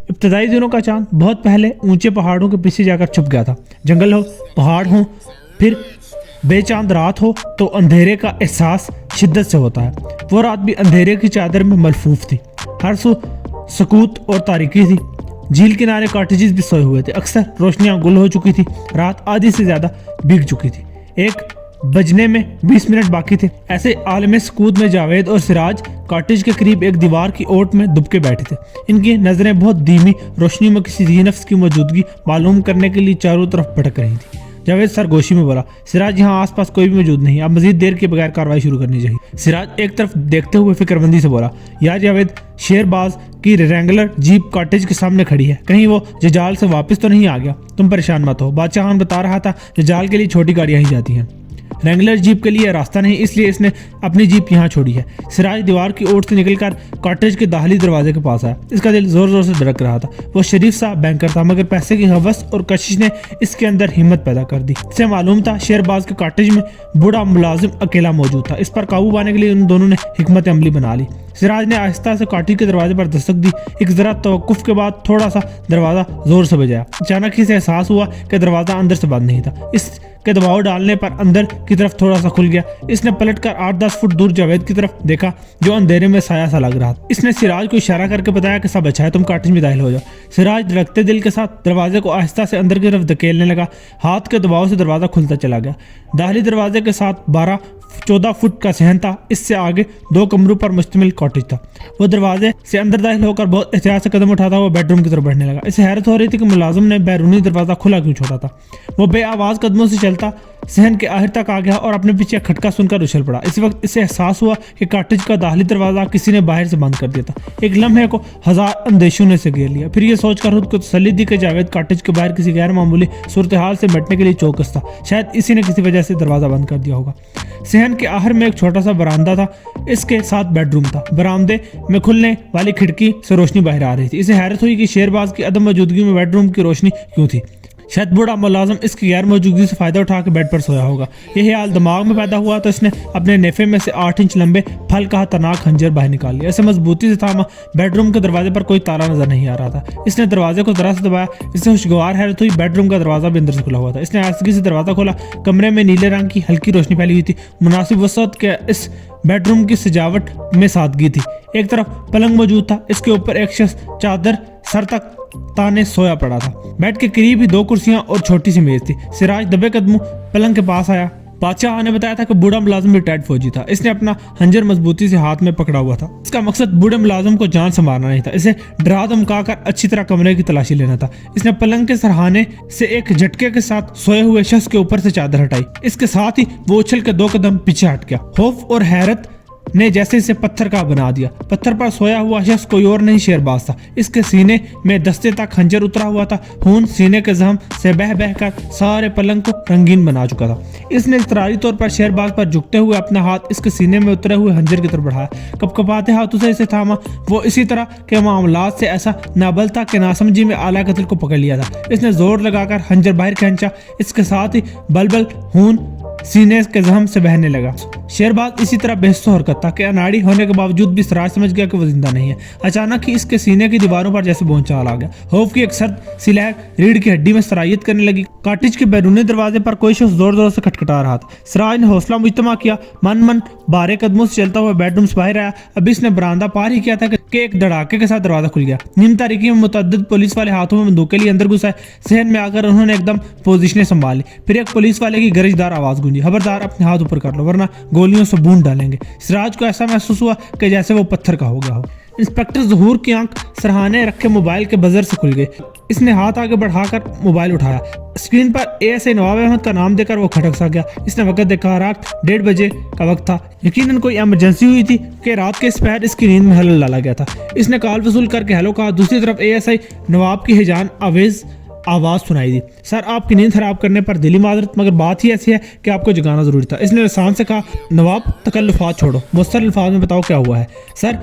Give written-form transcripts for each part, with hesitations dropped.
इब्तदाई दिनों का चांद बहुत पहले ऊंचे पहाड़ों के पीछे जाकर छुप गया था। जंगल हो, पहाड़ हो, फिर बेचांद रात हो तो अंधेरे का एहसास शिद्दत से होता है। वो रात भी अंधेरे की चादर में मलफूफ थी। हर सू सकूत और तारीकी थी। झील किनारे कॉटेजेस भी सोए हुए थे। अक्सर रोशनियां गुल हो चुकी थी। रात आधी से ज्यादा भीग चुकी थी। 1 बजने में 20 मिनट बाकी थे। ऐसे आलम सकूत में जावेद और सिराज कॉटेज के करीब एक दीवार की ओट में दुबके बैठे थे। इनकी नजरें बहुत धीमी रोशनी में किसी ज़ी-नफ्स की मौजूदगी मालूम करने के लिए चारों तरफ भटक रही थी। जावेद सरगोशी में बोला, सिराज यहाँ आसपास कोई भी मौजूद नहीं, अब मजीद देर के बगैर कार्रवाई शुरू करनी चाहिए। सिराज एक तरफ देखते हुए फिक्रमंदी से बोला, यार जावेद, शेरबाज की रेंगलर जीप कॉटेज के सामने खड़ी है, कहीं वो जजाल से वापस तो नहीं आ गया? तुम परेशान मत हो, बादशाह खान बता रहा था जजाल के लिए छोटी गाड़ियां ही जाती हैं। रेंगलर जीप के लिए रास्ता नहीं, इसलिए इसने अपनी जीप यहाँ छोड़ी है। सिराज दीवार की ओर से निकलकर कॉटेज के दाखिली दरवाजे के पास आया। इसका दिल जोर जोर से धड़क रहा था। वो शरीफ सा बैंकर था, मगर पैसे की हवस और कशिश ने इसके अंदर हिम्मत पैदा कर दी। इसे मालूम था शेरबाज के कॉटेज में बूढ़ा मुलाजिम अकेला मौजूद था। इस पर काबू पाने के लिए उन दोनों ने हिकमत अमली बना ली। सिराज ने आहिस्ता से कॉटेज के दरवाजे पर दस्तक दी। एक जरा तवक्कुफ के बाद थोड़ा सा दरवाजा जोर से बजाया। अचानक ही से एहसास हुआ कि दरवाजा अंदर से बंद नहीं था। इसके दबाव डालने पर अंदर की तरफ थोड़ा सा खुल गया। इसने पलटकर 8-10 फुट दूर जावेद की तरफ देखा, जो अंधेरे में साया सा लग रहा था। इसने सिराज को इशारा करके बताया कि सब अच्छा है, तुम कॉटेज में दाखिल हो जाओ। सिराज धड़कते दिल के साथ दरवाजे को आहिस्ता से अंदर की तरफ धकेलने लगा। हाथ के दबाव से दरवाजा खुलता चला गया। दाखिली दरवाजे के साथ 12-14 फुट का सहन था। इससे आगे 2 कमरों पर मुश्तमिल कॉटेज था। वो दरवाजे से अंदर दाखिल होकर बहुत एहतियात से कदम उठाता हुआ बेडरूम की तरफ बढ़ने लगा। इसे हैरत हो रही थी कि मुलाजिम ने बैरूनी दरवाजा खुला क्यों छोड़ा था। वो बेआवाज कदमों से चलता सहन के आखिर तक आ गया और अपने पीछे खटका सुनकर उछल पड़ा। इस वक्त इसे एहसास हुआ कि कॉटेज का दाखिली दरवाजा किसी ने बाहर से बंद कर दिया था। एक लम्हे को 1000 अंदेशों ने से घेर लिया। फिर ये सोचकर खुद को तसल्ली दी कि जावेद कॉटेज के बाहर किसी गैर मामूली सूरत हाल से निपटने के लिए चौकस था। शायद इसी ने किसी वजह से दरवाजा बंद कर दिया होगा। सहन के आखिर में एक छोटा सा बरामदा था। इसके साथ बेडरूम था। बरामदे में खुलने वाली खिड़की से रोशनी बाहर आ रही थी। इसे हैरत हुई कि शेरबाज की अदम मौजूदगी में बेडरूम की रोशनी क्यों थी। शायद बूढ़ा मुलाजिम इसकी गैर मौजूदगी से फायदा उठा के बेड पर सोया होगा। यह ख्याल दिमाग में पैदा हुआ तो इसने अपने नेफे में से 8 इंच लंबे फल का खतरनाक खंजर बाहर निकाल लिया। इसे मजबूती से थामा। बेडरूम के दरवाजे पर कोई ताला नजर नहीं आ रहा था। इसने दरवाजे को जरा से दबाया। इससे खुशगवार हैरत हुई, बेडरूम का दरवाजा भी अंदर से खुला हुआ था। इसने आहिस्तगी से दरवाजा खोला। कमरे में नीले रंग की हल्की रोशनी फैली हुई थी। मुनासिब वसअत के इस बेडरूम की सजावट में सादगी थी। एक तरफ पलंग मौजूद था। इसके ऊपर एक शख्स चादर सर तक ताने सोया पड़ा था। बेड के करीब ही 2 कुर्सियां और छोटी सी मेज थी। सिराज दबे कदमों पलंग के पास आया। बादशाह ने बताया था कि बूढ़ा मुलाजिम रिटायर्ड फौजी था। इसने अपना खंजर मजबूती से हाथ में पकड़ा हुआ था। इसका मकसद बूढ़े मुलाजिम को जान से मारना नहीं था, इसे डरा धमकाकर अच्छी तरह कमरे की तलाशी लेना था। इसने पलंग के सरहाने से एक झटके के साथ सोए हुए शख्स के ऊपर से चादर हटाई। इसके साथ ही वो उछल के 2 कदम पीछे हट गया। खौफ और हैरत ने जैसे इसे पत्थर का बना दिया। पत्थर पर सोया हुआ शख्स कोई और नहीं शेरबाज था। इसके सीने में दस्ते तक खंजर उतरा हुआ था। खून सीने के जख्म से बह बह कर सारे पलंग को रंगीन बना चुका था। इसने इस्तरारी तौर पर शेरबाज पर झुकते हुए अपना हाथ इसके सीने में उतरे हुए खंजर की तरफ बढ़ाया। कपकपाते हाथों से इसे थामा। वो इसी तरह के मामलात से ऐसा नाबल था कि नासमझी में आला कत्ल को पकड़ लिया था। इसने जोर लगाकर खंजर बाहर खींचा। इसके साथ ही बलबल खून सीने के जख्म से बहने लगा। शेरबाज इसी तरह बेहसो हरकत था कि अनाड़ी होने के बावजूद भी सिराज समझ गया कि वो जिंदा नहीं है। अचानक ही इसके सीने की दीवारों पर जैसे बोंचाल आ गया। खौफ की एक सर्द सी लहर रीढ़ की हड्डी में सरायत करने लगी। कॉटेज के बैरूनी दरवाजे पर कोई शख्स जोर जोर से खटखटा रहा था। सिराज ने हौसला मुजतमा किया। मन बारे कदमों से चलता हुआ बेडरूम से बाहर आया। अभी इसने बरामदा पार ही किया था कि एक धड़ाके के साथ दरवाजा खुल गया। नीम तारीकी में मुतअद्दिद पुलिस वाले हाथों में बंदूकें लिए अंदर घुस आए। सहन में आकर उन्होंने एकदम पोजीशनें संभाल ली। फिर एक पुलिस वाले की गरजदार आवाज गूंजी, खबरदार अपने हाथ ऊपर कर लो वरना गोलियों से बूंद डालेंगे। सिराज को ऐसा महसूस हुआ कि जैसे वो पत्थर का हो गया हो। इंस्पेक्टर ज़हूर की आंख सरहाने रखे मोबाइल के बजर से खुल गई। इसने हाथ आगे बढ़ाकर मोबाइल उठाया। स्क्रीन पर एएसआई नवाब अहमद का नाम देकर वो खटक सा गया। इसने वक्त देखा, रात 1:30 बजे का वक्त था। यकीनन कोई इमरजेंसी हुई थी कि रात के इस पहर इसकी नींद में हलल डाला गया था। इसने कॉल वसूल करके हेलो कहा। दूसरी तरफ एएसआई नवाब की हिजान आवेज आवाज सुनाई दी, सर आपकी नींद खराब करने पर दिली माजरत, मगर बात ही ऐसी है कि आपको जगाना जरूरी था। इसने लसान से कहा, नवाब तकल्लुफात छोड़ो, मुख्तसर अल्फाज में बताओ क्या हुआ है। सर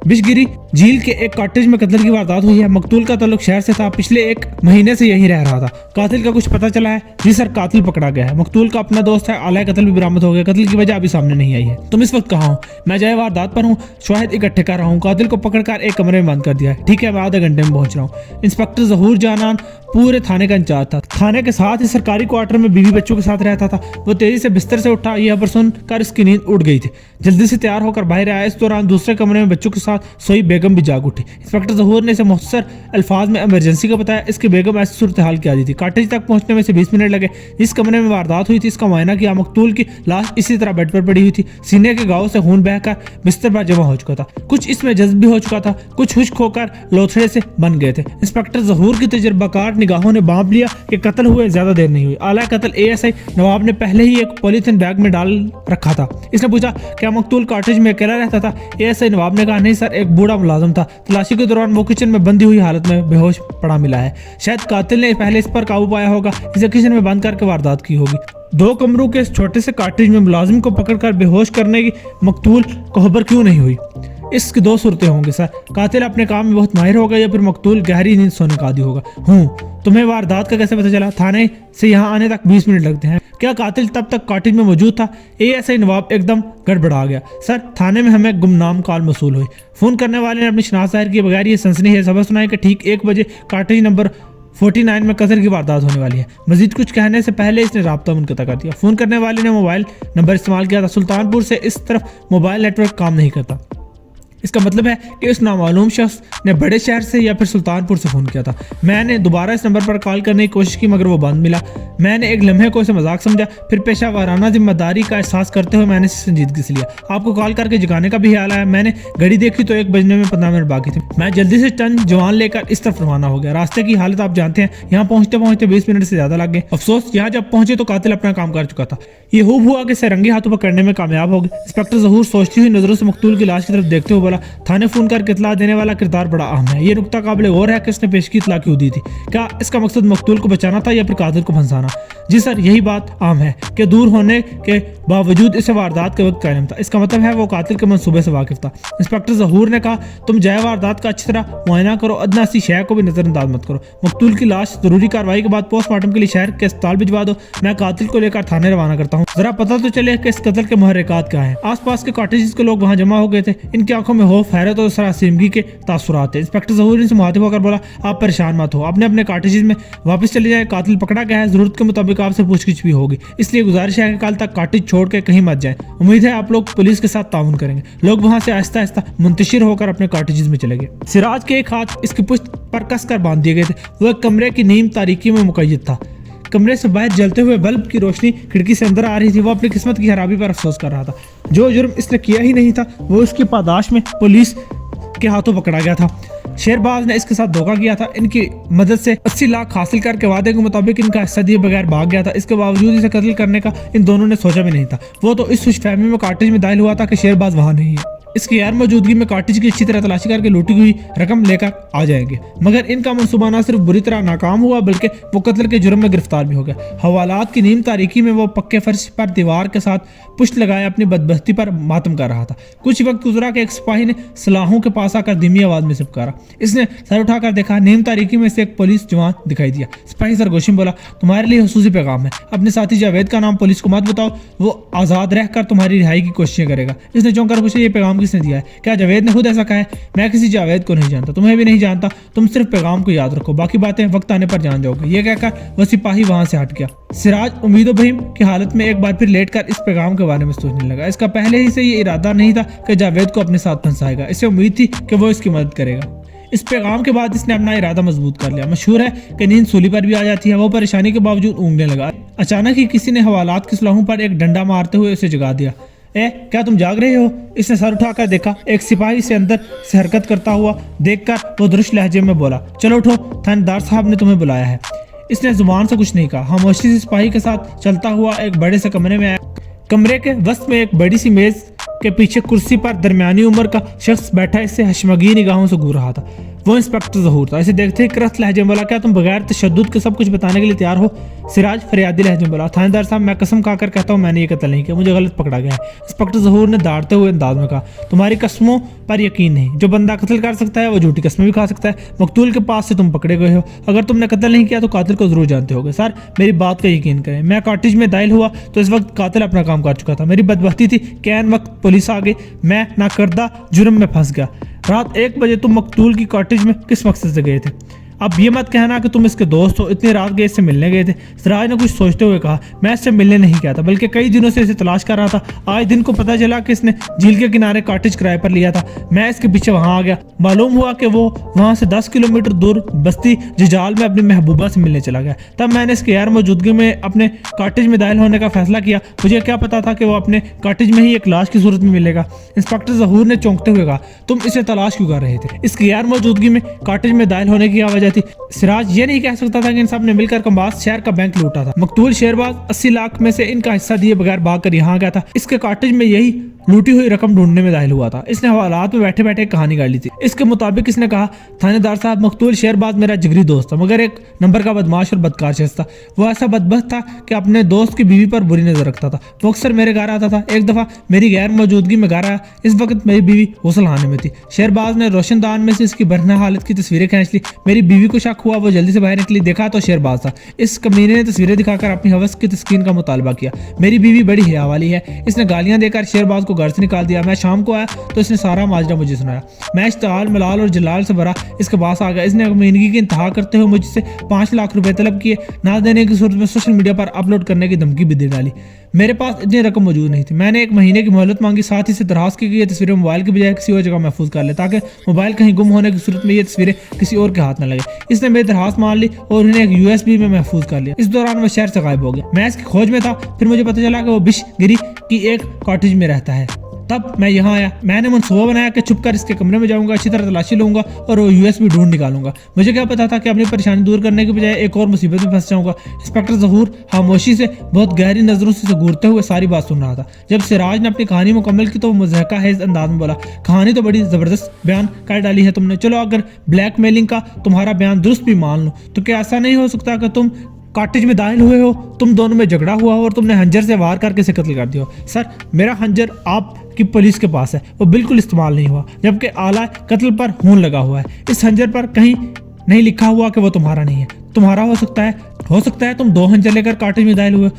बिशगिरी झील के एक कॉटेज में कत्ल की वारदात हुई है। मकतूल का ताल्लुक शहर से था, पिछले 1 महीने से यही रह रहा था। कातिल का कुछ पता चला है? जी सर, कातिल पकड़ा गया है। मकतूल का अपना दोस्त है, आला कत्ल भी बरामद हो गया। कत्ल की वजह अभी सामने नहीं आई है। तुम इस वक्त कहाँ हो? मैं जय वारदात पर हूँ, शवाहिद इकट्ठे कर रहा हूँ। कातिल को पकड़कर एक कमरे में बंद कर दिया है। ठीक है, मैं आधे घंटे में पहुंच रहा हूँ। इंस्पेक्टर जहूर जानान पूरे थाने का इंचार्ज था। थाने के साथ ही सरकारी क्वार्टर में बीवी बच्चों के साथ रहता था। वो तेजी से बिस्तर से उठा, यह खबर सुनकर इसकी नींद उड़ गई थी। जल्दी से तैयार होकर बाहर आया। इस दौरान दूसरे कमरे में बच्चों के साथ सोई बेगम भी जाग उठी। इंस्पेक्टर जहूर ने इसे मुख्तसर अल्फाज में इमरजेंसी का बताया। इसकी बेगम ऐसी सूरत हाल की आदी थी। कॉटेज तक पहुंचने में से 20 मिनट लगे। इस कमरे में वारदात हुई थी, इसका मुआयना किया। मकतूल की लाश इसी तरह बेड पर पड़ी हुई थी। सीने के घाव से खून बहकर बिस्तर पर जमा हो चुका था। कुछ इसमें जज्ब भी हो चुका था, कुछ खुश्क होकर लोथड़े से बन गए थे। इंस्पेक्टर जहूर की तजर्बाकार निगाहों ने बांप लिया कि कत्ल हुए ज्यादा देर नहीं हुई। आला कत्ल एएसआई नवाब ने पहले ही एक पॉलीथिन बैग में डाल रखा था। इसने पूछा, क्या मकतूल कॉटेज में अकेला रहता था? एएसआई नवाब ने कहा, नहीं सर, एक बूढ़ा मुलाजिम था। तलाशी के दौरान वो किचन में बंदी हुई हालत में बेहोश पड़ा मिला है। शायद कातिल ने पहले इस पर काबू पाया होगा, इसे किचन में बंद करके वारदात की होगी। 2 कमरों के इस छोटे से कॉटेज में मुलाजिम को पकड़कर बेहोश करने की मकतूल को खबर क्यों नहीं हुई? इसकी 2 सूरतें होंगी सर। कातिल अपने काम में बहुत माहिर होगा या फिर मकतूल गहरी नींद सोने का आदी होगा। तुम्हें वारदात का कैसे पता चला? थाने से यहाँ आने तक 20 मिनट लगते हैं। क्या कातिल तब तक कॉटेज में मौजूद था? एएसआई नवाब एकदम गड़बड़ा गया। सर, थाने में हमें गुमनाम कॉल मसूल हुई। फोन करने वाले ने अपनी शनाख्त जाहिर किए बगैर ये सनसनी है खबर सुनाई कि ठीक 1 बजे कॉटेज नंबर 49 में कत्ल की वारदात होने वाली है। मजीद कुछ कहने से पहले इसने राब्ता मुनक़ता कर दिया। फोन करने वाले ने मोबाइल नंबर इस्तेमाल किया था सुल्तानपुर से। इस तरफ मोबाइल नेटवर्क काम नहीं करता। इसका मतलब है कि उस नामालूम शख्स ने बड़े शहर से या फिर सुल्तानपुर से फ़ोन किया था। मैंने दोबारा इस नंबर पर कॉल करने की कोशिश की मगर वो बंद मिला। मैंने एक लम्हे को इसे मजाक समझा, फिर पेशा वाराना जिम्मेदारी का एहसास करते हुए मैंने इसे संजीदगी से लिया। आपको कॉल करके जगाने का भी ख्याल आया। मैंने घड़ी देखी तो 1 बजने में 15 मिनट बाकी थे। मैं जल्दी से चंद जवान लेकर इस तरफ रवाना हो गया। रास्ते की हालत आप जानते हैं, यहाँ पहुँचते पहुँचते 20 मिनट से ज़्यादा लग गए। अफसोस, यहाँ जब पहुँचे तो कातिल अपना काम कर चुका था। ये हूब हुआ कि रंगे हाथों पकड़ने में कामयाब हो गए। इंस्पेक्टर जहूर सोचती हुई नजरों से मकतूल की लाश की तरफ देखते हुए बोला, थाने फोन करके इतला देने वाला किरदार बड़ा अहम है। ये नुकता काबिल गौर है कि उसने पेशगी इतला क्यों दी थी। क्या इसका मकसद मकतूल को बचाना था या फिर कातिल को फंसाना? जी सर, यही बात आम है कि दूर होने के बावजूद इसे वारदात के वक्त कायम था। इसका मतलब है वो कातिल के मंसूबे से वाकिफ था। इंस्पेक्टर जहूर ने कहा, तुम जाए वारदात का अच्छी तरह मुआयना करो, अदना सी शय को भी नजरअंदाज मत करो। मकतूल की लाश जरूरी कार्रवाई के बाद पोस्टमार्टम के लिए शहर के अस्पताल भिजवा दो। मैं कातिल को लेकर थाने रवाना करता हूँ। जरा पता तो चले कि इस कत्ल के मुहर्रिकात क्या हैं। आसपास के कॉटेजेस के लोग वहां जमा हो गए थे। इनकी आंखों में खौफ, हैरत और सरासमगी के तासुरात थे। इंस्पेक्टर जहूर इनसे मुखातिब होकर बोला, आप परेशान मत हो, अपने अपने कॉटेजेस में वापस चले जाए। कातिल पकड़ा गया है, जरूरत के मुताबिक आपसे पूछगिछ भी होगी, इसलिए गुजारिश है कि कल तक कॉटेज छोड़ के कहीं मत जाएं। उम्मीद है आप लोग पुलिस के साथ ताउन करेंगे। लोग वहां से आहिस्ता आहिस्ता मुंतशिर होकर अपने कॉटेजेस में चले गए। सिराज के एक हाथ इसकी पुश्त पर कस कर बांध दिए गए थे। वो एक कमरे की नीम तारीकी में मुक़य्यद था। कमरे से बाहर जलते हुए बल्ब की रोशनी खिड़की से अंदर आ रही थी। वो अपनी किस्मत की खराबी पर अफसोस कर रहा था। जो जुर्म इसने किया ही नहीं था वो इसकी पादाश में पुलिस के हाथों पकड़ा गया था। शेरबाज ने इसके साथ धोखा किया था। इनकी मदद से 80 लाख हासिल करके वादे के मुताबिक इनका हिस्सा दिए बगैर भाग गया था। इसके बावजूद इसे कत्ल करने का इन दोनों ने सोचा भी नहीं था। वो तो इस खुशफहमी में कॉटेज में दाखिल हुआ था कि शेरबाज वहां नहीं है। इसकी गैर मौजूदगी में कॉटेज की अच्छी तरह तलाशी करके लूटी हुई रकम लेकर आ जाएंगे। मगर इनका मंसूबा न सिर्फ बुरी तरह नाकाम हुआ बल्कि वो कत्ल के जुर्म में गिरफ्तार भी हो गया। हवालात की नीम तारीकी में वो पक्के फर्श पर दीवार के साथ पुष्ट लगाए अपनी बदबख्ती पर मातम कर रहा था। कुछ वक्त गुजरा कि एक सिपाही ने सलाहों के पास आकर धीमी आवाज में पुकारा। इसने सर उठाकर देखा, नीम तारीकी में से एक पुलिस जवान दिखाई दिया। सिपाही सरगोशी में बोला, तुम्हारे लिए हुसूसी पैगाम है। अपने साथी जावेद का नाम पुलिस को मत बताओ, वो आजाद रहकर तुम्हारी रिहाई की कोशिशें करेगा। इसने चौंक कर पूछा, ये पैगाम किसने दिया है? क्या जावेद ने खुद ऐसा कहा है? मैं किसी जावेद को नहीं जानता, तुम्हें भी नहीं जानता। तुम सिर्फ पैगाम को याद रखो, बाकी बातें वक्त आने पर जान जाओगे। ये कहकर वह सिपाही वहां से हट गया। सिराज उम्मीदों बहीम की हालत में एक बार फिर लेटकर इस पैगाम के बारे में सोचने लगा। इसका पहले ही से ये इरादा नहीं था कि जावेद को अपने साथ फंसाएगा। इसे उम्मीद थी कि वो इसकी मदद करेगा। इस पैगाम के बाद इसने अपना इरादा मजबूत कर लिया। मशहूर है कि नींद सूली पर भी आ जाती है। वो परेशानी के बावजूद ऊँघने लगा। अचानक ही किसी ने हवालात की सलाहों पर एक डंडा मारते हुए उसे जगा दिया। क्या तुम जाग रहे हो? इसने सर उठाकर देखा। एक सिपाही से अंदर से हरकत करता हुआ देखकर वो दुरुस्त लहजे में बोला, चलो उठो, थानेदार साहब ने तुम्हें बुलाया है। इसने जुबान से कुछ नहीं कहा। खामोशी से सिपाही के साथ चलता हुआ एक बड़े से कमरे में आया। कमरे के वस्त में एक बड़ी सी मेज के पीछे कुर्सी पर दरमियानी उम्र का शख्स बैठा इससे हशमगी निगाहों से घूर रहा था। वो इंस्पेक्टर ज़हूर था। इसे देखते ही क्रस्त लहजे में बोला, क्या तुम बगैर तशद्दुद के सब कुछ बताने के लिए तैयार हो? सिराज फरियादी लहजे में बोला, थानेदार साहब मैं कसम खाकर कहता हूँ मैंने ये कत्ल नहीं किया, मुझे गलत पकड़ा गया है। इंस्पेक्टर ज़हूर ने दाड़ते हुए अंदाज में कहा, तुम्हारी कस्मों पर यकीन नहीं, जो बंदा कत्ल कर सकता है वो झूठी कस्में भी खा सकता है। मकतूल के पास से तुम पकड़े गए हो, अगर तुमने कत्ल नहीं किया तो कातिल को जरूर जानते होगे। सर मेरी बात का यकीन करें, मैं कॉटेज में दाखिल हुआ तो इस वक्त कातिल अपना काम कर चुका था। मेरी बदबख्ती थी कि ऐन वक्त पुलिस आ गई, मैं नाकर्दा जुर्म में फंस गया। रात 1 बजे तुम मकतूल की कॉटेज में किस मकसद से गए थे? अब ये मत कहना कि तुम इसके दोस्त हो, इतनी रात गए इससे मिलने गए थे। सिराज ने कुछ सोचते हुए कहा, मैं इससे मिलने नहीं गया था, बल्कि कई दिनों से इसे तलाश कर रहा था। आज दिन को पता चला कि इसने झील के किनारे कॉटेज किराए पर लिया था। मैं इसके पीछे वहां आ गया। मालूम हुआ कि वो वहां से 10 किलोमीटर दूर बस्ती जजाल में अपनी महबूबा से मिलने चला गया। तब मैंने इसके गैर मौजूदगी में अपने कॉटेज में दाखिल होने का फैसला किया। मुझे क्या पता था कि वो अपने कॉटेज में ही एक लाश की सूरत में मिलेगा। इंस्पेक्टर ज़हूर ने चौंकते हुए कहा, तुम इसे तलाश क्यों कर रहे थे? इसकी गैर मौजूदगी में कॉटेज में दाखिल होने की क्या वजह थी? सिराज ये नहीं कह सकता था कि इन सब ने मिलकर कम्बास शहर का बैंक लूटा था। मकतूल शेरबाज 80 लाख में से इनका हिस्सा दिए बगैर भागकर यहाँ गया था। इसके कॉटेज में यही लूटी हुई रकम ढूंढने में दाखिल हुआ था। इसने हवालात में बैठे बैठे कहानी गाड़ ली थी। इसके मुताबिक इसने कहा, थानेदार साहब मकतूल शेरबाज मेरा जिगरी दोस्त था, मगर एक नंबर का बदमाश और बदकार शख्स था। वो ऐसा बदबख्त था कि अपने दोस्त की बीवी पर बुरी नजर रखता था। वो अक्सर मेरे घर आता था। एक दफा मेरी गैर मौजूदगी में घर आया। इस वक्त मेरी बीवी गुस्ल खाने में थी। शेरबाज ने रोशनदान में से इसकी बरहना हालत की तस्वीरें खींच ली। मेरी बीवी को शक हुआ, वो जल्दी से बाहर निकली, देखा तो शेरबाज था। इस कमीने ने तस्वीरें दिखाकर अपनी हवस की तस्कीन का मुतालबा किया। मेरी बीवी बड़ी हया वाली है, इसने गालियां देकर शेरबाज को घर से निकाल दिया। मैं शाम को आया तो इसने सारा माजरा मुझे सुनाया। मैं इश्तिहाल, मलाल और जलाल से भरा इसके पास आ गया। इसने कमीनगी की इंतहा करते हुए मुझसे 5 लाख रुपए तलब किए। ना देने की सूरत में सोशल मीडिया पर अपलोड करने की धमकी भी दे डाली। मेरे पास इतनी रकम मौजूद नहीं थी। मैंने 1 महीने की मोहलत मांगी। साथ ही से दरखास्त की ये तस्वीरें मोबाइल की बजाय किसी और जगह महफूज कर ले, ताकि मोबाइल कहीं गुम होने की सूरत में ये तस्वीरें किसी और के हाथ न लगे। इसने मेरी दरखास्त मान ली और उन्हें एक USB में महफूज कर लिया। इस दौरान मैं शहर से गायब हो गया। मैं इसकी खोज में था। फिर मुझे पता चला कि वो बिशगिरी की एक कॉटेज में रहता है। तब मैं यहाँ आया। मैंने मनसूबा बनाया कि छुपकर इसके कमरे में जाऊंगा, अच्छी तरह तलाशी लूंगा और वो USB ढूंढ निकालूंगा। मुझे क्या पता था कि अपनी परेशानी दूर करने के बजाय एक और मुसीबत में फंस जाऊंगा। इंस्पेक्टर ज़हूर खामोशी से बहुत गहरी नजरों से घूरते हुए सारी बात सुन रहा था। जब सिराज ने अपनी कहानी मुकम्मल की तो वो मुज़हका है इस अंदाज में बोला, कहानी तो बड़ी जबरदस्त बयान कर डाली है तुमने। चलो अगर ब्लैकमेलिंग का तुम्हारा बयान दुरुस्त भी मान लो तो क्या ऐसा नहीं हो सकता कि तुम कॉटेज में दाखिल हुए हो, तुम दोनों में झगड़ा हुआ हो और तुमने हंजर से वार करके इसे कत्ल कर दिया हो? सर मेरा हंजर आपकी पुलिस के पास है, वो बिल्कुल इस्तेमाल नहीं हुआ, जबकि आला कत्ल पर खून लगा हुआ है। इस हंजर पर कहीं नहीं लिखा हुआ कि वो तुम्हारा नहीं है। तुम्हारा हो सकता है तुम 2 हंजर लेकर कॉटेज में दाखिल हुए,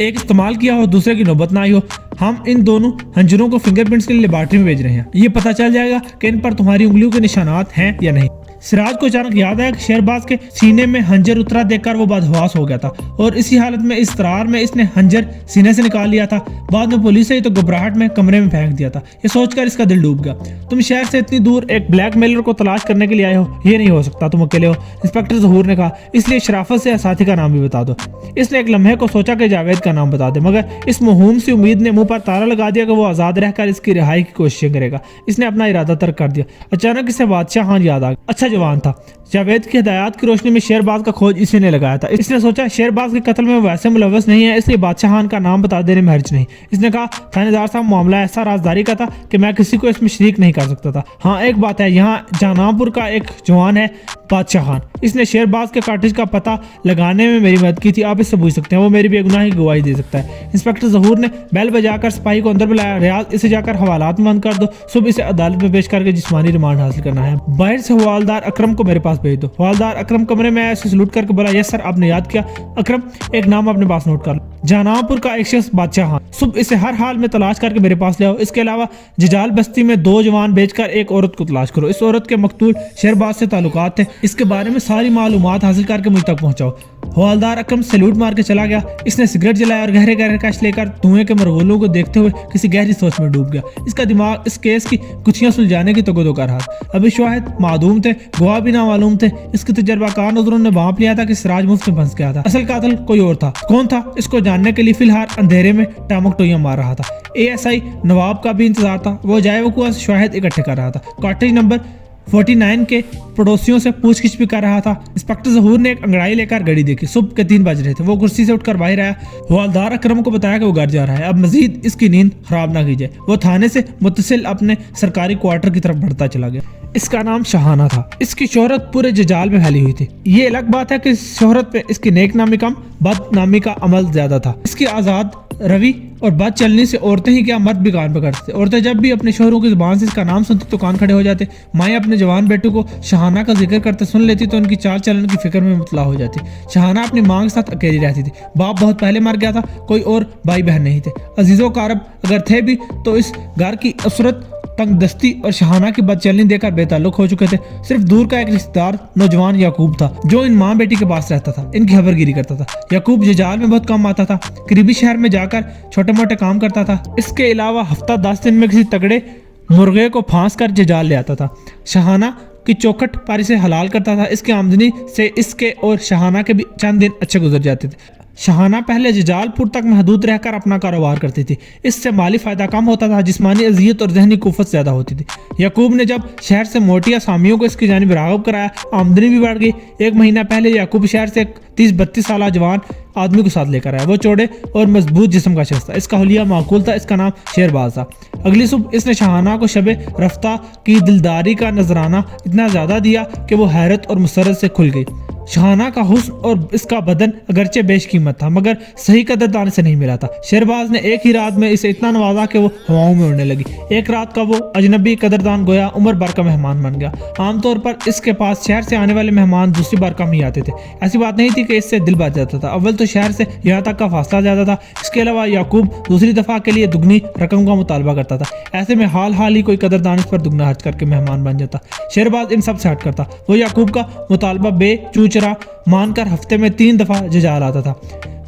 एक इस्तेमाल किया हो, दूसरे की नौबत ना आई हो। हम इन दोनों हंजरों को फिंगरप्रिंट्स के लिए लेबॉरेटरी में भेज रहे हैं। ये पता चल जाएगा कि इन पर तुम्हारी उंगलियों के निशानात हैं या नहीं। सिराज को अचानक याद आया कि शेरबाज के सीने में हंजर उतरा देखकर वो बदहवास हो गया था और इसी हालत में इसरार में इसने हंजर सीने से निकाल लिया था। बाद में पुलिस आई तो घबराहट में कमरे में फेंक दिया था। ये सोचकर इसका दिल डूब गया। तुम शहर से इतनी दूर एक ब्लैकमेलर को तलाश करने के लिए आए हो, ये नहीं हो सकता, तुम अकेले हो। इंस्पेक्टर ज़हूर ने कहा, इसलिए शराफत से साथी का नाम भी बता दो। इसने एक लम्हे को सोचा कि जावेद का नाम बता दे, मगर इस महूम सी उम्मीद ने मुंह पर ताला लगा दिया कि वो आज़ाद रहकर इसकी रिहाई की कोशिश करेगा। इसने अपना इरादा तर्क कर दिया। अचानक इसे बादशाह खान याद आ गया। अच्छा जवान था। जावेद की हिदायत की रोशनी में शेरबाज का खोज इसी ने लगाया था। इसने सोचा शेरबाज के कत्ल में वैसे मुलव्वस नहीं है, इसलिए बादशाह खान का नाम बता देने में हर्ज नहीं। इसने कहा, थानेदार साहब मामला ऐसा राजदारी का था कि मैं किसी को इसमें शरीक नहीं कर सकता था। हाँ एक बात है, यहाँ जहानापुर का एक जवान है बादशाह खान, इसने शेरबाज के कॉटेज का पता लगाने में मेरी मदद की थी। आप इससे पूछ सकते हैं, वो मेरी बेगुनाही की गवाही दे सकता है। इंस्पेक्टर ज़हूर ने बेल बजाकर सिपाही को अंदर बुलाया। रियाज, इसे जाकर हवालात में बंद कर दो, सुबह इसे अदालत में पेश करके जिस्मानी रिमांड हासिल करना है। बाहर से हवालदार अकरम को मेरे पास भेज दो। हवालदार अकरम कमरे में ऐसे सलूट करके बोला, यस सर, आपने याद किया। अकरम, एक नाम अपने पास नोट कर लो, जहानापुर का एक शख्स बादशाह खान। सुबह इसे हर हाल में तलाश करके मेरे पास ले आओ। इसके अलावा जजाल बस्ती में 2 जवान बेचकर एक औरत को तलाश करो। इस औरत के मकतूल शेरबाज से ताल्लुकात थे, इसके बारे में सारी मालूमात हासिल करके मुझ तक पहुंचाओ। हवालदार अकरम सैल्यूट मार के चला गया। इसने सिगरेट जलाया और गहरे गहरे कश लेकर धुएं के मरगोलों को देखते हुए किसी गहरी सोच में डूब गया। इसका दिमाग इस केस की गुत्थियां सुलझाने की तगदो कर रहा था। अभी शाहिद मादूम थे, गवाह भी ना मालूम थे। इसके तजर्बाकार नजरों ने भांप लिया था कि सिराज मुफ्त में फंस गया था। असल कातिल कोई और था। कौन था, इसको जानने के लिए फिलहाल अंधेरे में टामक टोइयां मार रहा था। ASI नवाब का भी इंतजार था। वो जाए वकूआ शाहिद इकट्ठे कर रहा था। कॉटेज नंबर 49 के पड़ोसियों से पूछगिछ भी कर रहा था। इंस्पेक्टर ज़हूर ने एक अंगड़ाई लेकर घड़ी देखी। सुबह के 3 बज रहे थे। वो कुर्सी से उठकर बाहर आया। हवालदार अकरम को बताया कि वो घर जा रहा है। अब मजीद इसकी नींद खराब ना कीजिए। वो थाने से मुत्तसिल अपने सरकारी क्वार्टर की तरफ बढ़ता चला गया। इसका नाम शहाना था। इसकी शोहरत पूरे जजाल में फैली हुई थी। ये अलग बात है कि इस शोहरत पे इसकी नेकनामी कम, बदनामी का अमल ज्यादा था। इसकी आजाद रवि और बात चलने से औरतें ही क्या मर्द भी कान पकड़ते। औरतें जब भी अपने शोहरों की जुबान से इसका नाम सुनती तो कान खड़े हो जाते। माएँ अपने जवान बेटों को शहाना का जिक्र करते सुन लेती तो उनकी चाल चलन की फिक्र में मुतला हो जाती। शहाना अपनी माँ के साथ अकेली रहती थी। बाप बहुत पहले मर गया था, कोई और भाई बहन नहीं थे। अजीजों कारब अगर थे भी तो इस घर की असरत, तंगदस्ती और शहाना की बदचलनी देखकर बेताल्लुक हो चुके थे। सिर्फ दूर का एक रिश्तेदार नौजवान याकूब था जो इन माँ बेटी के पास रहता था, इनकी खबरगिरी करता था। याकूब जजाल में बहुत कम आता था, करीबी शहर में जाकर छोटे मोटे काम करता था। इसके अलावा हफ्ता 10 दिन में किसी तगड़े मुर्गे को फांस कर जजाल ले आता था। शहाना की चौखट पारी से हलाल करता था। इसकी आमदनी से इसके और शहाना के भी चंद दिन अच्छे गुजर जाते थे। शहाना पहले जजालपुर तक महदूद रहकर अपना कारोबार करती थी। इससे माली फायदा कम होता था, जिस्मानी अजियत और जहनी कुफत ज्यादा होती थी। याकूब ने जब शहर से मोटी असामियों को इसकी जानिब राग़िब कराया, आमदनी भी बढ़ गई। एक महीना पहले याकूब शहर से 30-32 साल जवान आदमी को साथ लेकर आया। वो चौड़े और मजबूत जिस्म का शख्स था। इसका हुलिया माकूल था। इसका नाम शेरबाज था। अगली सुबह इसने शहाना को शबे रफ्ता की दिलदारी का नजराना इतना ज्यादा दिया कि वो हैरत और मुसरत से खुल गई। शहाना का हुस्न और इसका बदन अगरचे बेशकीमत था मगर सही कदरदान से नहीं मिला था। शेरबाज ने एक ही रात में इसे इतना नवाजा कि वो हवाओं में उड़ने लगी। एक रात का वो अजनबी कदरदान गोया उम्र भर का मेहमान बन गया। आमतौर पर इसके पास शहर से आने वाले मेहमान दूसरी बार कम ही आते थे। ऐसी बात नहीं थी कि इससे दिल बच जाता था। अव्वल तो शहर से यहाँ तक का फासला ज्यादा था। इसके अलावा याकूब दूसरी दफा के लिए दुगनी रकम का मुतालबा करता था। ऐसे में हाल ही कोई कदरदान इस पर दुगना खर्च करके मेहमान बन जाता। शेरबाज इन सब से हट करता। वो याकूब का मुतालबा बेचूचरा मानकर हफ्ते में 3 दफा जजाल आता था।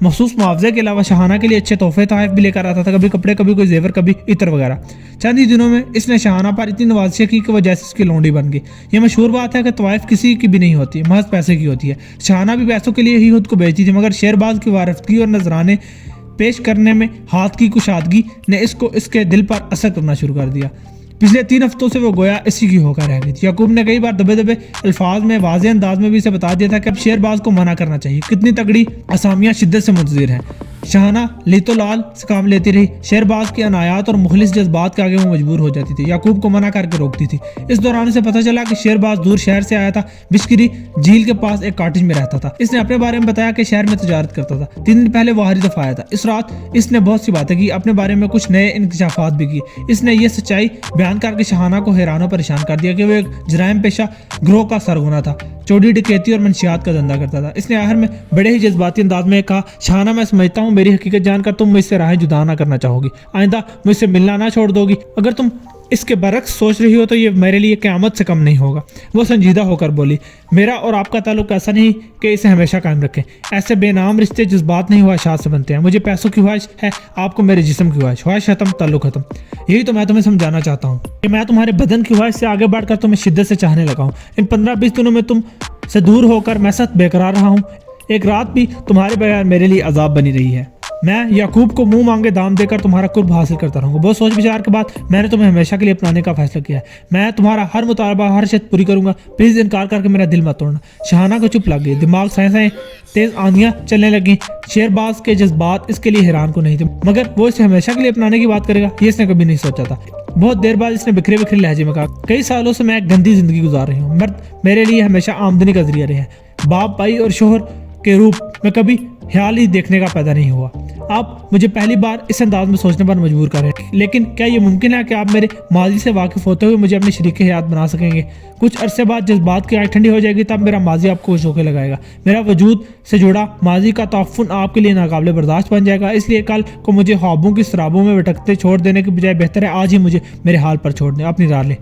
मखसूस मुआवजे के अलावा शहाना के लिए अच्छे तोहफे तोहफ भी लेकर आता था, कभी कपड़े, कभी कोई जेवर, कभी इत्र वगैरह। चंद ही दिनों में इसने शहाना पर इतनी नवाजिश की कि वह जैसे उसकी लौंडी बन गई। यह मशहूर बात है कि तवाइफ किसी की भी नहीं होती, महज पैसे की होती है। शहाना भी पैसों के लिए ही खुद को बेचती थी मगर शेरबाज की वारफगी और नजराने पेश करने में हाथ की कुशादगी ने इसको इसके दिल पर असर करना शुरू कर दिया। पिछले 3 हफ्तों से वो गोया इसी की होकर रह गई थी। याकूब ने कई बार दबे दबे अल्फाज में वाज़ेह अंदाज में भी इसे बता दिया था कि अब शेरबाज को मना करना चाहिए। कितनी तगड़ी असामियाँ शिद्दत से मुतज़िर हैं। शहाना लीतो लाल से काम लेती रही। शेरबाज के अनायात और मुखलिस जज्बात के आगे वो मजबूर हो जाती थी। याकूब को मना करके रोकती थी। इस दौरान इसे पता चला कि शेरबाज दूर शहर से आया था। बिस्किरी झील के पास एक कॉटेज में रहता था। इसने अपने बारे में बताया कि शहर में तजारत करता था। 3 दिन पहले वो आखिरी दफा आया था। इस रात इसने बहुत सी बातें की, अपने बारे में कुछ नए इंकशाफात भी किए। इसने ये सच्चाई बयान करके शहाना को हैरान परेशान कर दिया कि वो एक जराइम पेशा गिरोह का सरगना था, चोरी डकैती और मंशियात का धंधा करता था। इसने आखिर में बड़े ही जज्बाती अंदाज में कहा, शहाना मैं समझता हूँ मेरी हकीकत जानकर तुम मुझसे राहें जुदा ना करना चाहोगी, आइंदा मुझसे मिलना ना छोड़ दोगी। अगर तुम इसके बरक्स सोच रही हो तो ये मेरे लिए क़यामत से कम नहीं होगा। वो संजीदा होकर बोली, मेरा और आपका ताल्लुक ऐसा नहीं कि इसे हमेशा कायम रखें। ऐसे बेनाम रिश्ते जज्बात नहीं ख्वाहिशात से बनते हैं। मुझे पैसों की ख्वाहिश है, आपको मेरे जिस्म की ख्वाहिश। ख्वाहिश खत्म, ताल्लुक खत्म। यही तो मैं तुम्हें समझाना चाहता हूँ कि मैं तुम्हारे बदन की ख्वाहिश से आगे बढ़कर तुम्हें शिद्दत से चाहने लगा हूँ। इन 15-20 दिनों में तुम से दूर होकर मैं सख्त बेकरार रहा हूँ। एक रात भी तुम्हारे बगैर मेरे लिए अजाब बनी रही है। मैं याकूब को मुंह मांगे दाम देकर तुम्हारा कुर्ब हासिल करता रहूंगा। बहुत सोच विचार के बाद मैंने तुम्हें हमेशा के लिए अपनाने का फैसला किया है। मैं तुम्हारा हर मुतालबा, हर शर्त पूरी करूंगा। प्लीज इनकार करके मेरा दिल मत तोड़ना। शहाना को चुप लग गई, दिमाग साएं तेज आंधियां चलने लगी। शेरबाज के जज्बात इसके लिए हैरान को नहीं थे मगर वो इसे हमेशा के लिए अपनाने की बात करेगा ये इसने कभी नहीं सोचा था। बहुत देर बाद इसने बिखरे बिखरे लहजे में कहा, कई सालों से मैं एक गंदी जिंदगी गुजार रही हूँ। मर्द मेरे लिए हमेशा आमदनी का जरिया रहे हैं। बाप, भाई और शोहर के रूप में कभी ख्याल ही देखने का पैदा नहीं हुआ। आप मुझे पहली बार इस अंदाज में सोचने पर मजबूर कर रहे हैं। लेकिन क्या ये मुमकिन है कि आप मेरे माजी से वाकिफ होते हुए मुझे अपने शरीक हयात बना सकेंगे? कुछ अरसे बाद जज्बात की आँख ठंडी हो जाएगी, तब मेरा माजी आपको शोके लगाएगा। मेरा वजूद से जुड़ा माजी का ताफ़ुन आपके लिए नाकाबिले बर्दाश्त बन जाएगा। इसलिए कल को मुझे ख्वाबों की शराबों में भटकते छोड़ देने के बजाय बेहतर है आज ही मुझे मेरे हाल पर छोड़ दें, अपनी राह लें।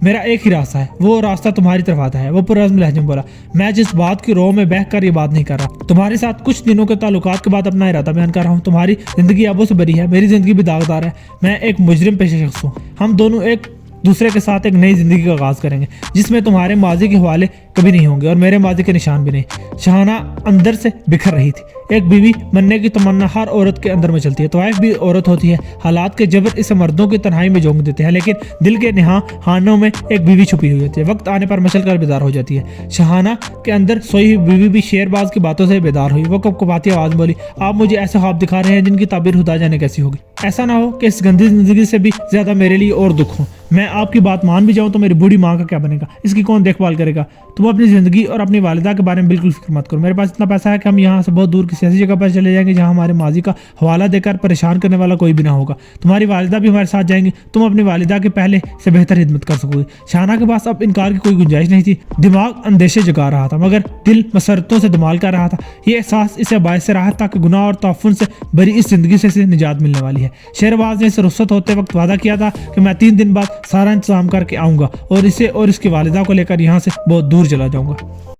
मेरा एक ही रास्ता है, वो रास्ता तुम्हारी तरफ आता है। वो पुरअज़्म लहजे में बोला, मैं जिस बात की रोह में बहकर ये बात नहीं कर रहा। तुम्हारे साथ कुछ दिनों के ताल्लुकात के बाद अपना इरादा बयान कर रहा हूँ। तुम्हारी जिंदगी अबों से बरी है, मेरी जिंदगी भी दागदार है। मैं एक मुजरिम पेशे शख्स हूँ। हम दोनों एक दूसरे के साथ एक नई जिंदगी का आगाज करेंगे जिसमें तुम्हारे माजी के हवाले कभी नहीं होंगे और मेरे माजी के निशान भी नहीं। शहाना अंदर से बिखर रही थी। एक बीवी बनने की तमन्ना हर औरत के अंदर में चलती है। तवाइफ भी औरत होती है। हालात के जबर इसे मर्दों की तन्हाई में झोंक देते हैं, लेकिन दिल के निहा खानों में एक बीवी छुपी हुई होती है। वक्त आने पर मचल कर बेदार हो जाती है। शहाना के अंदर सोई हुई बीवी भी शेरबाज की बातों से बेदार हुई। वो कपकपाती आवाज बोली, आप मुझे ऐसे ख्वाब दिखा रहे हैं जिनकी ताबीर खुदा जाने कैसी होगी। ऐसा ना हो कि इस गंदी जिंदगी से भी ज्यादा मेरे लिए और दुख हो। मैं आपकी बात मान भी जाऊं तो मेरी बूढ़ी माँ का क्या बनेगा? इसकी कौन देखभाल करेगा? तुम अपनी जिंदगी और अपनी वालिदा के बारे में बिल्कुल फिक्र मत करो। मेरे पास इतना पैसा है कि हम यहाँ से बहुत दूर किसी ऐसी जगह पर चले जाएंगे जहाँ हमारे माजी का हवाला देकर परेशान करने वाला कोई भी ना होगा। तुम्हारी वालिदा भी हमारे साथ जाएंगी। तुम अपनी वालिदा के पहले से बेहतर हिदमत कर सकोगे। शाहना के पास अब इनकार की कोई गुंजाइश नहीं थी। दिमाग अंदेशे जगा रहा था, मगर दिल मसरतों से धमाल कर रहा था। ये एहसास इसे बायस से राहत था कि गुनाह और तौफुन से भरी इस जिंदगी से निजात मिलने वाली है। शेरबाज ने इसे रुखसत होते वक्त वादा किया था कि मैं 3 दिन बाद सारा इंतजाम करके आऊंगा और इसे और इसकी वालिदा को लेकर यहाँ से बहुत दूर चला जाऊंगा।